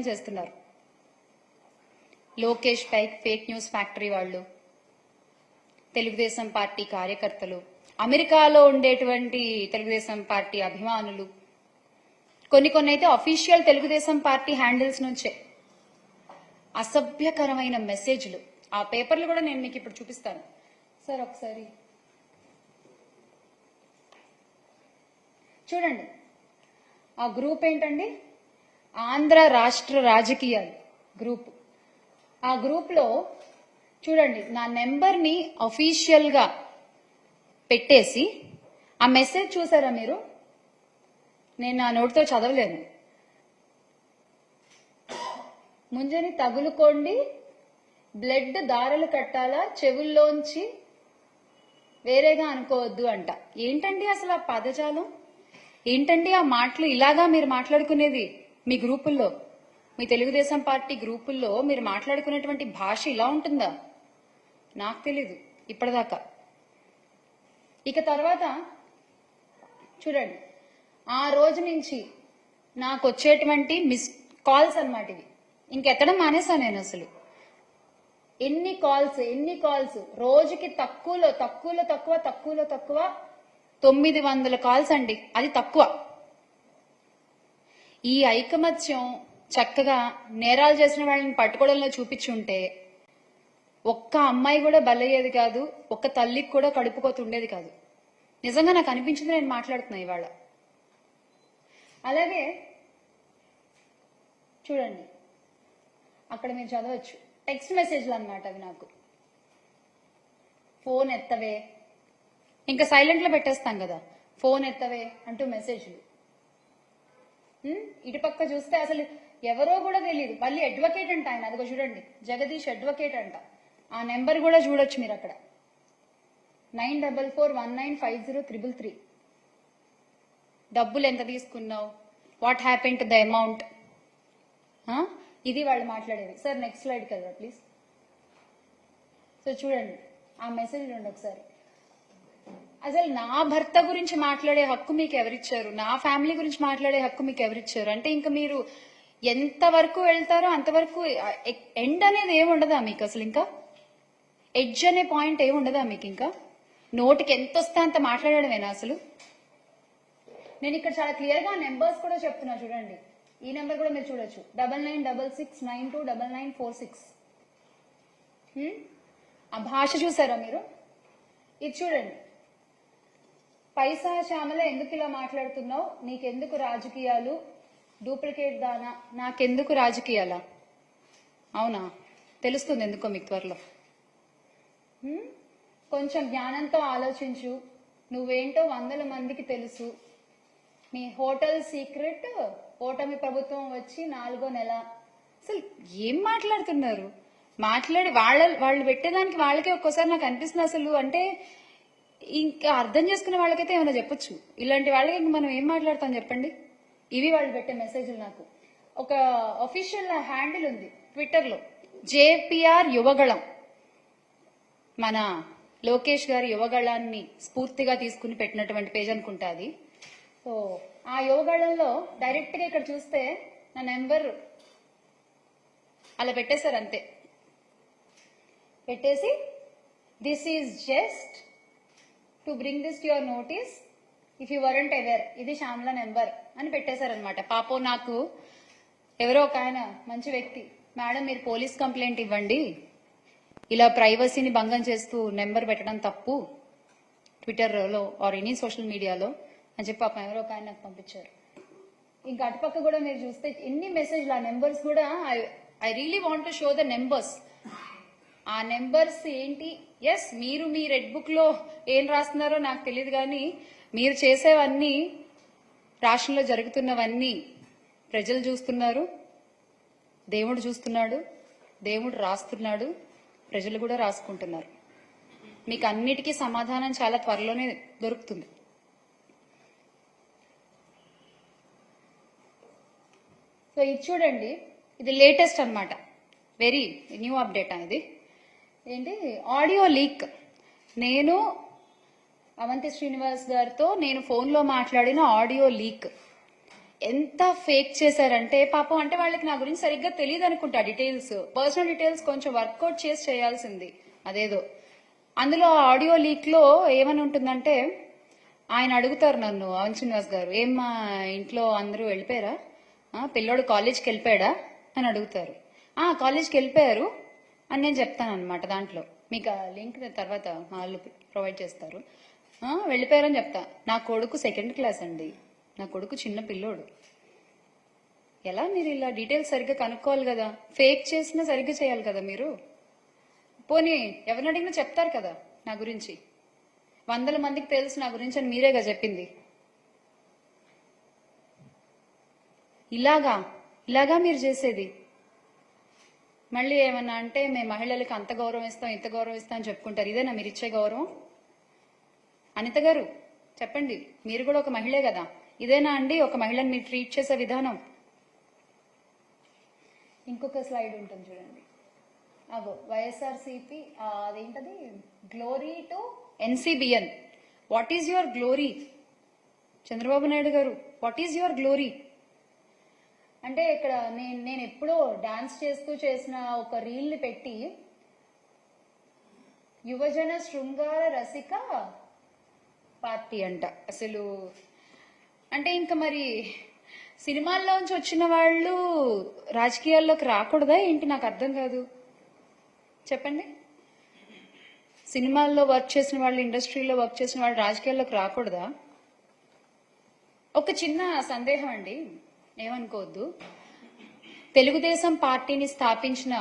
చేస్తున్నారు. లోకేష్ పై fake news factory వాళ్ళు, Telugu Desam party కార్యకర్తలు, అమెరికాలో ఉండేటువంటి తెలుగుదేశం పార్టీ అభిమానులు, కొన్ని అయితే అఫీషియల్ తెలుగుదేశం పార్టీ హ్యాండిల్స్ నుంచే అసభ్యకరమైన మెసేజ్లు. ఆ పేపర్లు కూడా నేను మీకు ఇప్పుడు చూపిస్తాను సార్, ఒకసారి చూడండి. ఆ గ్రూప్ ఏంటండి? ఆంధ్ర రాష్ట్ర రాజకీయాలు గ్రూప్. ఆ గ్రూప్ లో చూడండి, నా నెంబర్ ని అఫీషియల్ గా పెట్టేసి ఆ మెసేజ్ చూసారా మీరు? నేను నా నోటితో చదవలేను. ముంజని తగులుకోండి, బ్లడ్ దారలు కట్టాలా, చెవుల్లోంచి వేరేగా అనుకోవద్దు అంట. ఏంటండి అసలు ఆ పదజాలం? ఏంటండి ఆ మాటలు? ఇలాగా మీరు మాట్లాడుకునేది మీ గ్రూపుల్లో, మీ తెలుగుదేశం పార్టీ గ్రూపుల్లో మీరు మాట్లాడుకునేటువంటి భాష ఇలా ఉంటుందా? నాకు తెలీదు ఇప్పటిదాకా. ఇక తర్వాత చూడండి, ఆ రోజు నుంచి నాకు వచ్చేటువంటి మిస్ కాల్స్ అన్నమాట ఇవి. ఇంకెత్తడం మానేసా నేను అసలు. ఎన్ని కాల్స్ రోజుకి తక్కువలో తక్కువ 900 కాల్స్ అండి. అది తక్కువ. ఈ ఐకమత్యం చక్కగా నేరాలు చేసిన వాళ్ళని పట్టుకోవడంలో చూపించుంటే ఒక్క అమ్మాయి కూడా బలయ్యేది కాదు, ఒక్క తల్లికి కూడా కడుపుకోతుండేది కాదు. నిజంగా నాకు అనిపించింది, నేను మాట్లాడుతున్నా ఇవాళ. అలాగే చూడండి, అక్కడ మీరు చదవచ్చు, టెక్స్ట్ మెసేజ్లు అన్నమాట అవి. నాకు ఫోన్ ఎత్తవే, ఇంకా సైలెంట్ లో పెట్టేస్తాం కదా, ఫోన్ ఎత్తవే అంటూ మెసేజ్లు. ఇటుపక్క చూస్తే అసలు ఎవరో కూడా తెలియదు. మళ్ళీ అడ్వకేట్ అంట ఆయన, అదిగో చూడండి, జగదీష్ అడ్వకేట్ అంట. ఆ నెంబర్ కూడా చూడొచ్చు మీరు అక్కడ, 9441950333. డబ్బులు ఎంత తీసుకున్నావు, what happen to the amount, ఇది వాళ్ళు మాట్లాడేది. సార్ నెక్స్ట్ స్లైడ్కి వెళ్దాం ప్లీజ్. సో చూడండి ఆ మెసేజ్ చూడండి ఒకసారి. అసలు నా భర్త గురించి మాట్లాడే హక్కు మీకు ఎవరిచ్చారు? నా ఫ్యామిలీ గురించి మాట్లాడే హక్కు మీకు ఎవరిచ్చారు? అంటే ఇంకా మీరు ఎంత వరకు వెళ్తారో అంతవరకు. ఎండ్ అనేది ఏముండదా మీకు అసలు? ఇంకా ఎడ్జ్ అనే పాయింట్ ఏముండదా మీకు? ఇంకా నోటికి ఎంత వస్తే అంత మాట్లాడడమేనా అసలు? నేను ఇక్కడ చాలా క్లియర్ గా నెంబర్స్ కూడా చెప్తున్నా చూడండి. ఈ నెంబర్ కూడా మీరు చూడొచ్చు, 9966929946. ఆ భాష చూసారా మీరు? ఇది చూడండి, పైసా శ్యామల ఎందుకు ఇలా మాట్లాడుతున్నావు, నీకెందుకు రాజకీయాలు, డూప్లికేట్ దానా, నాకెందుకు రాజకీయాలా? అవునా, తెలుస్తుంది ఎందుకో మీకు త్వరలో. కొంచెం జ్ఞానంతో ఆలోచించు, నువ్వేంటో 100 మందికి తెలుసు. మీ హోటల్ సీక్రెట్, ఓటమి ప్రభుత్వం వచ్చి 4వ నెల. అసలు ఏం మాట్లాడుతున్నారు? వాళ్ళు పెట్టేదానికి వాళ్ళకే ఒక్కోసారి నాకు అనిపిస్తుంది అసలు. అంటే ఇంకా అర్థం చేసుకునే వాళ్ళకైతే ఏమైనా చెప్పొచ్చు, ఇలాంటి వాళ్ళకి మనం ఏం మాట్లాడతాం చెప్పండి? ఇవి వాళ్ళు పెట్టే మెసేజ్లు. నాకు ఒక అఫీషియల్ హ్యాండిల్ ఉంది ట్విట్టర్ లో, జేపీఆర్ యువగళం. మన లోకేష్ గారి యువగళాన్ని స్ఫూర్తిగా తీసుకుని పెట్టినటువంటి పేజ్ అనుకుంటా అది. సో ఆ యువగళంలో డైరెక్ట్ గా ఇక్కడ చూస్తే నా నెంబర్ అలా పెట్టేశారు అంతే. పెట్టేసి this is just to bring this to your notice if you weren't aware, ఇది శ్యామల నెంబర్ అని పెట్టేశారనమాట. పాపం నాకు ఎవరో ఒక ఆయన మంచి వ్యక్తి, మేడం మీరు పోలీస్ కంప్లైంట్ ఇవ్వండి, ఇలా ప్రైవసీని భంగం చేస్తూ నెంబర్ పెట్టడం తప్పు ట్విట్టర్లో ఆర్ ఎనీ సోషల్ మీడియాలో అని చెప్పి పాపం ఎవరో ఒక ఆయన నాకు పంపించారు. ఇంకా అటుపక్క కూడా మీరు చూస్తే ఎన్ని మెసేజ్లు, ఆ నెంబర్స్ కూడా. I really want to show the numbers. ఆ నెంబర్స్ ఏంటి? ఎస్, మీరు మీ రెడ్ బుక్ లో ఏం రాస్తున్నారో నాకు తెలియదు, కానీ మీరు చేసేవన్నీ, రాష్ట్రంలో జరుగుతున్నవన్నీ ప్రజలు చూస్తున్నారు, దేవుడు చూస్తున్నాడు, దేవుడు రాస్తున్నాడు, ప్రజలు కూడా రాసుకుంటున్నారు. మీకు అన్నిటికీ సమాధానం చాలా త్వరలోనే దొరుకుతుంది. సో ఇది చూడండి, ఇది లేటెస్ట్ అన్నమాట, వెరీ న్యూ అప్డేట్ అనేది. ఏంటి? Audio leak. నేను అవంతి శ్రీనివాస్ గారితో నేను ఫోన్లో మాట్లాడిన ఆడియో లీక్. ఎంత ఫేక్ చేశారంటే పాపం, అంటే వాళ్ళకి నా గురించి సరిగ్గా తెలియదు అనుకుంటా. డీటెయిల్స్, పర్సనల్ డీటెయిల్స్ కొంచెం వర్కౌట్ చేసి చేయాల్సింది అదేదో. అందులో ఆడియో లీక్ లో ఏమని ఉంటుందంటే, ఆయన అడుగుతారు నన్ను, అవంతి శ్రీనివాస్ గారు, ఏం మా ఇంట్లో అందరూ వెళ్ళిపోయారా, పిల్లోడు కాలేజ్కి వెళ్ళిపోయాడా అని అడుగుతారు. కాలేజ్కి వెళ్ళిపోయారు అని నేను చెప్తాను అనమాట. దాంట్లో మీకు ఆ లింక్ తర్వాత వాళ్ళు ప్రొవైడ్ చేస్తారు. వెళ్ళిపోయారని చెప్తా. నా కొడుకు 2nd క్లాస్ అండి, నా కొడుకు చిన్న పిల్లోడు. ఎలా మీరు ఇలా డీటెయిల్స్ సరిగ్గా కనుక్కోవాలి కదా, ఫేక్ చేసినా సరిగ్గా చేయాలి కదా మీరు. పోనీ ఎవరిని అడిగినా చెప్తారు కదా నా గురించి, 100 మందికి తెలుసు నా గురించి అని మీరేగా చెప్పింది. ఇలాగా మీరు చేసేది. మళ్ళీ ఏమన్నా అంటే మేము మహిళలకు అంత గౌరవం ఇస్తాం, ఇంత గౌరవం ఇస్తాం అని చెప్పుకుంటారు. ఇదేనా మీరు ఇచ్చే గౌరవం? అనిత గారు చెప్పండి, మీరు కూడా ఒక మహిళే కదా, ఇదేనా అండి ఒక మహిళని మీరు ట్రీట్ చేసే విధానం? ఇంకొక స్లైడ్ ఉంటుంది చూడండి, అగో వైఎస్ఆర్సీపీ, అదేంటది, glory to ఎన్సీబిఎన్. What is your glory? Chandrababu Naidu గారు, వాట్ ఈజ్ యువర్ గ్లోరీ? అంటే ఇక్కడ నేను ఎప్పుడో డాన్స్ చేస్తూ చేసిన ఒక రీల్ ని పెట్టి, యువజన శృంగార రసిక పార్టీ అంట. అసలు అంటే ఇంకా మరి సినిమాల్లోంచి వచ్చిన వాళ్ళు రాజకీయాల్లోకి రాకూడదా ఏంటి? నాకు అర్థం కాదు, చెప్పండి. సినిమాల్లో వర్క్ చేసిన వాళ్ళు, ఇండస్ట్రీలో వర్క్ చేసిన వాళ్ళు రాజకీయాల్లోకి రాకూడదా? ఒక చిన్న సందేహం అండి, ఏమనుకోవద్దు. తెలుగుదేశం పార్టీని స్థాపించిన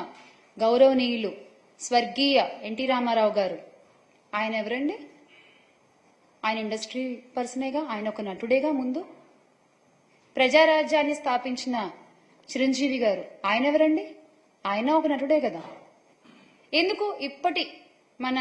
గౌరవనీయులు స్వర్గీయ ఎన్టీ రామారావు గారు, ఆయన ఎవరండి? ఆయన ఇండస్ట్రీ పర్సనేగా, ఆయన ఒక నటుడేగా. ముందు ప్రజారాజ్యాన్ని స్థాపించిన చిరంజీవి గారు, ఆయన ఎవరండి? ఆయన ఒక నటుడే కదా. ఎందుకు ఇప్పటి మన